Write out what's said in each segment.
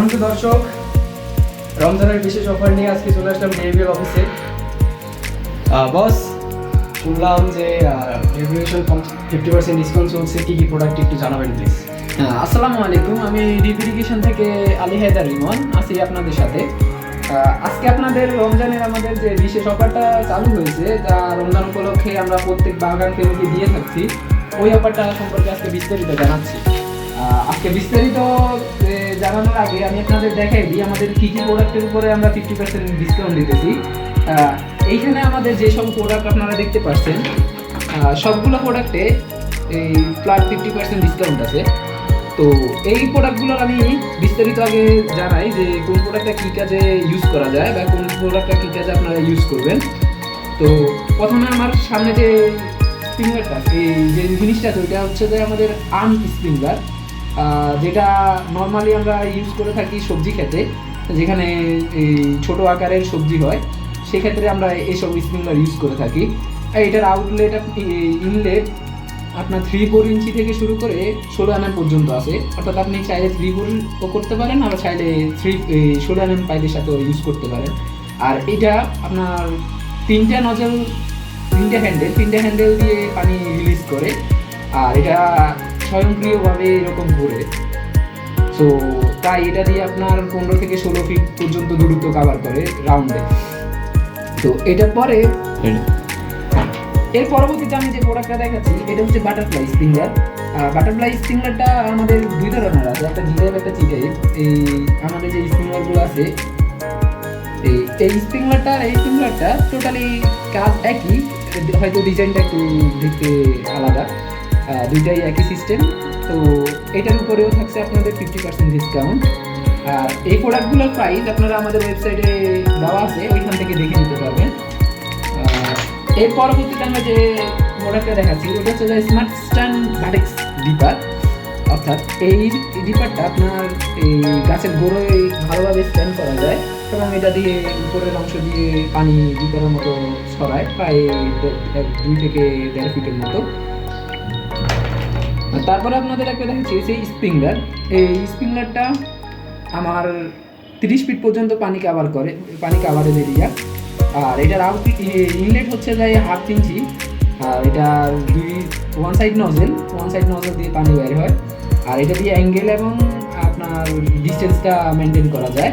সম্মানিত দর্শক, রমজানের বিশেষ অফার নিয়ে আজকে চলে আসলাম ডিএভিএল অফিসে। বস, শুনলাম যে রেগুলেশন 50% ডিসকাউন্ট চলছে, কী কী প্রোডাক্ট একটু জানাবেন প্লিজ। আসসালামু আলাইকুম, আমি ডিপ ইরিগেশন থেকে আলী হায়দার রিমন আছি আপনাদের সাথে। আজকে আপনাদের রমজানের আমাদের যে বিশেষ অফারটা চালু হয়েছে, যা রমজান উপলক্ষে আমরা প্রত্যেক বাগান প্রেমীকে দিয়ে থাকছি, ওই অফারটা সম্পর্কে আজকে বিস্তারিত জানাচ্ছি। আজকে বিস্তারিত জানানোর আগে আমি আপনাদের দেখাই দিই আমাদের কী কী প্রোডাক্টের উপরে আমরা 50% ডিসকাউন্ট দিতেছি। এইখানে আমাদের যেসব প্রোডাক্ট আপনারা দেখতে পাচ্ছেন, সবগুলো প্রোডাক্টে এই ফ্ল্যাট 50% ডিসকাউন্ট আছে। তো এই প্রোডাক্টগুলোর আমি বিস্তারিত আগে জানাই যে কোন প্রোডাক্টটা কী কাজে ইউজ করা যায় বা কোন প্রোডাক্টটা কী কাজে আপনারা ইউজ করবেন। তো প্রথমে আমার সামনে যে স্প্রিংলারটা, এই যে জিনিসটা আছে, ওইটা হচ্ছে যে আমাদের আর্ম স্প্রিংলার, যেটা নর্মালি আমরা ইউজ করে থাকি সবজি খেতে, যেখানে এই ছোটো আকারের সবজি হয় সেক্ষেত্রে আমরা এইসব স্প্রিংলার ইউজ করে থাকি। এটার আউটলেট ইনলেট আপনার 3-4 ইঞ্চি থেকে শুরু করে 16 mm পর্যন্ত আছে, অর্থাৎ আপনি চাইলে 3-4 করতে পারেন, আবার চাইলে 16 mm পাইপের সাথেও ইউজ করতে পারেন। আর এটা আপনার তিনটা হ্যান্ডেল দিয়ে পানি রিলিজ করে, আর এটা স্বয়ংক্রিয়ভাবে এরকম ঘুরে। সো তাই এটা দিয়ে আপনার 15 থেকে 16 ফিট পর্যন্ত দূরত্ব কভার করে রাউন্ডে। তো এটার পরে এর পরবর্তীতে আমি যে প্রোডাক্টটা দেখাচ্ছি, এটা হচ্ছে বাটারফ্লাই স্প্রিংলার। বাটারফ্লাই স্প্রিংলারটা আমাদের দুই ধরনের আছে, একটা জিটাইপ একটা চিটাইপ। এই আমাদের যে স্প্রিংলারগুলো আছে, এই স্প্রিংলারটা টোটালি কাজ একই, হয়তো ডিজাইনটা একটু দেখতে আলাদা, দুইটাই একই সিস্টেম। তো এটার উপরেও থাকছে আপনাদের 50% ডিসকাউন্ট। আর এই প্রোডাক্টগুলোর প্রাইস আপনারা আমাদের ওয়েবসাইটে দেওয়া আছে, ওইখান থেকে দেখে নিতে পারবেন। এর পরবর্তীতে আমরা যে প্রোডাক্টটা দেখাচ্ছি, ওটা হচ্ছে স্মার্ট স্ট্যান্ড ভার্টেক্স ডিপার। অর্থাৎ এই ডিপারটা আপনার এই গাছের গোড়ায় ভালোভাবে স্ট্যান্ড করা যায় এবং এটা দিয়ে উপরের অংশ দিয়ে পানি ডিপারের মতো ছড়ায়, প্রায় 2 থেকে 1.5 ফিটের মতো। তারপরে আপনাদের একটা দেখাচ্ছি সেই স্প্রিংলার। এই স্প্রিংলারটা আমার 30 ফিট পর্যন্ত পানি কাভারেজ এরিয়া। আর এটার ইনলেট হচ্ছে যায় 1/2 ইঞ্চি, আর এটা ওয়ান সাইড নজেল দিয়ে পানি বের হয়। আর এটা দিয়ে অ্যাঙ্গেল এবং আপনার ডিস্টেন্সটা মেনটেন করা যায়।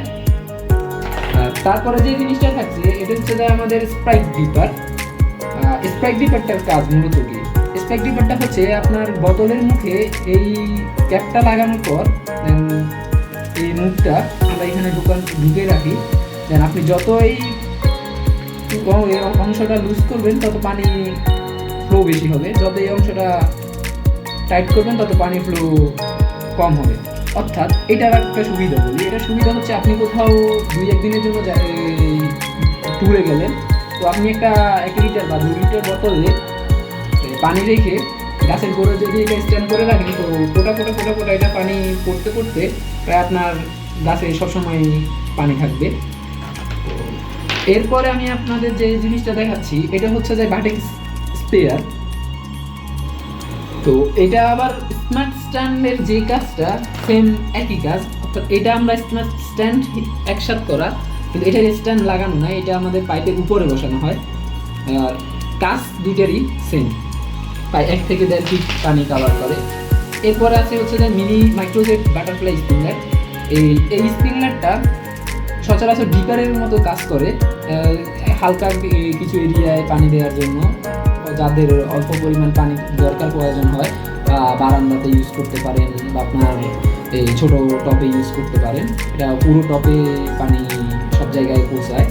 তারপরে যে জিনিসটা থাকছে, এটা হচ্ছে যে আমাদের স্প্রাইক ডিপারটার কাজ মূলত কি? স্প্রাইক ডিপারটা হচ্ছে আপনার বোতলের মুখে এই ক্যাপটা লাগানোর পর এই মুখটা আমরা এখানে ঢুকে রাখি। দেন আপনি যত এই অংশটা লুজ করবেন তত পানি ফ্লো বেশি হবে, যত এই অংশটা টাইট করবেন তত পানি ফ্লো কম হবে। অর্থাৎ এটার একটা সুবিধা বলি, এটার সুবিধা হচ্ছে আপনি কোথাও 2-1 দিনের জন্য ট্যুরে গেলেন, তো আপনি একটা 1 লিটার বা 2 লিটার বোতলে পানি রেখে গাছের গোড়ে যদি এটা স্ট্যান্ড করে রাখেন, তো ফোটা এটা পানি পড়তে প্রায় আপনার গাছে সবসময় পানি থাকবে। এরপরে আমি আপনাদের যে জিনিসটা দেখাচ্ছি, এটা হচ্ছে যে ভার্টেক্স স্প্রেয়ার। তো এটা আবার স্মার্ট স্ট্যান্ডের যে কাজটা সেম একই কাজ, অর্থাৎ এটা আমরা স্মার্ট স্ট্যান্ড একসাথে করা, কিন্তু এটার স্ট্যান্ড লাগানো না, এটা আমাদের পাইপের উপরে বসানো হয়। আর কাজ দুইটারই সেম, প্রায় 1 থেকে 1.5 ফিট পানি কাভার করে। এরপরে আছে হচ্ছে যে মিনি মাইক্রোজেট বাটারফ্লাই স্প্রিংলার। এই স্প্রিংলারটা সচরাচর ডিপারের মতো কাজ করে, হালকা কিছু এরিয়ায় পানি দেওয়ার জন্য, যাদের অল্প পরিমাণ পানি দরকার প্রয়োজন হয়, বা বারান্দাতে ইউজ করতে পারেন বা আপনার এই ছোটো টপে ইউজ করতে পারেন। এটা পুরো টপে পানি সব জায়গায় পৌঁছায়,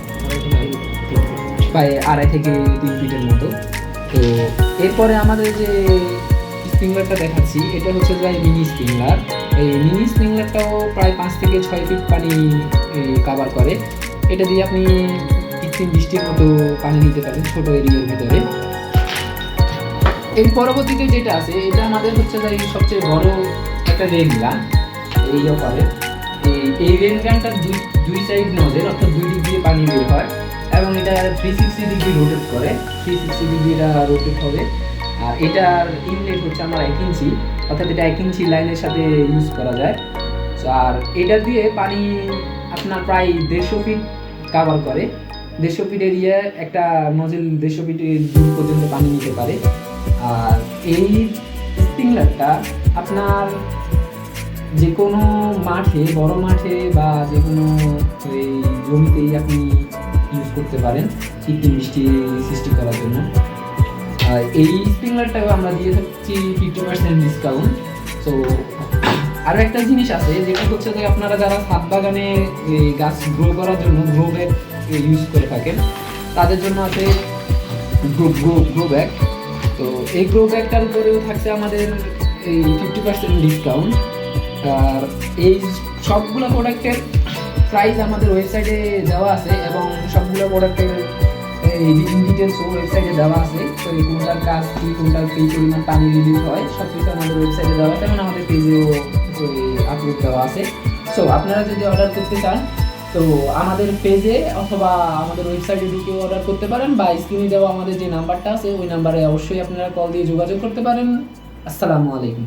প্রায় 2.5 থেকে 3 ফিটের মতো। তো এরপরে আমাদের যে স্প্রিংলারটা দেখাচ্ছি, এটা হচ্ছে যে মিনি স্প্রিংলার। এই মিনি স্প্রিংলারটাও প্রায় 5 থেকে 6 ফিট পানি কাভার করে। এটা দিয়ে আপনি 15-20টির মতো পানি নিতে পারেন ছোট এরিয়ার ভিতরে। এর পরবর্তীতে যেটা আছে, এটা আমাদের হচ্ছে যে সবচেয়ে বড় একটা রেন গান। এই অফারে এই রেন গানটার দুই সাইড নজেল, অর্থাৎ 2 দিক দিয়ে পানি বের হয় এবং এটা 360 ডিগ্রি রোটেট করে, 360 ডিগ্রি এটা রোটেট হবে। আর এটার ইনলেট হচ্ছে আমার 1 ইঞ্চি, অর্থাৎ এটা 1 ইঞ্চি লাইনের সাথে ইউজ করা যায়। আর এটা দিয়ে পানি আপনার প্রায় 150 ফিট কাভার করে। 150 ফিট এরিয়া একটা নজল 150 ফিট দূর পর্যন্ত পানি নিতে পারে। আর এই স্প্রিংলারটা আপনার যে কোনো মাঠে, বড় মাঠে বা যে কোনো এই জমিতেই আপনি ইউজ করতে পারেন কৃত্রিম বৃষ্টি সৃষ্টি করার জন্য। আর এই স্প্রিংলারটাও আমরা দিয়ে থাকছি 50% ডিসকাউন্ট। তো আরও একটা জিনিস আছে যেটা হচ্ছে যে আপনারা যারা ছাদ বাগানে গাছ গ্রো করার জন্য গ্রো ব্যাগ ইউজ করে থাকেন তাদের জন্য আছে গ্রো ব্যাগ। তো এই গ্রো ব্যাগটার উপরেও থাকছে আমাদের এই 50% ডিসকাউন্ট। আর এই সবগুলো প্রোডাক্টের প্রাইস আমাদের ওয়েবসাইটে দেওয়া আছে এবং সবগুলো প্রোডাক্টের এই ডিটেলসও ওয়েবসাইটে দেওয়া আছে। তো এই কোনটার কাজ কী, কোনটার কী পরিমাণ পানি রিলিজ হয় সব কিছু আমাদের ওয়েবসাইটে দেওয়া আছে এবং আমাদের পেজেও আপলোড দেওয়া আছে। সো আপনারা যদি অর্ডার করতে চান তো আমাদের পেজে অথবা আমাদের ওয়েবসাইটে ঢুকেও অর্ডার করতে পারেন বা স্ক্রিনে দেওয়া আমাদের যে নাম্বারটা আছে ওই নাম্বারে অবশ্যই আপনারা কল দিয়ে যোগাযোগ করতে পারেন। আসসালামু আলাইকুম।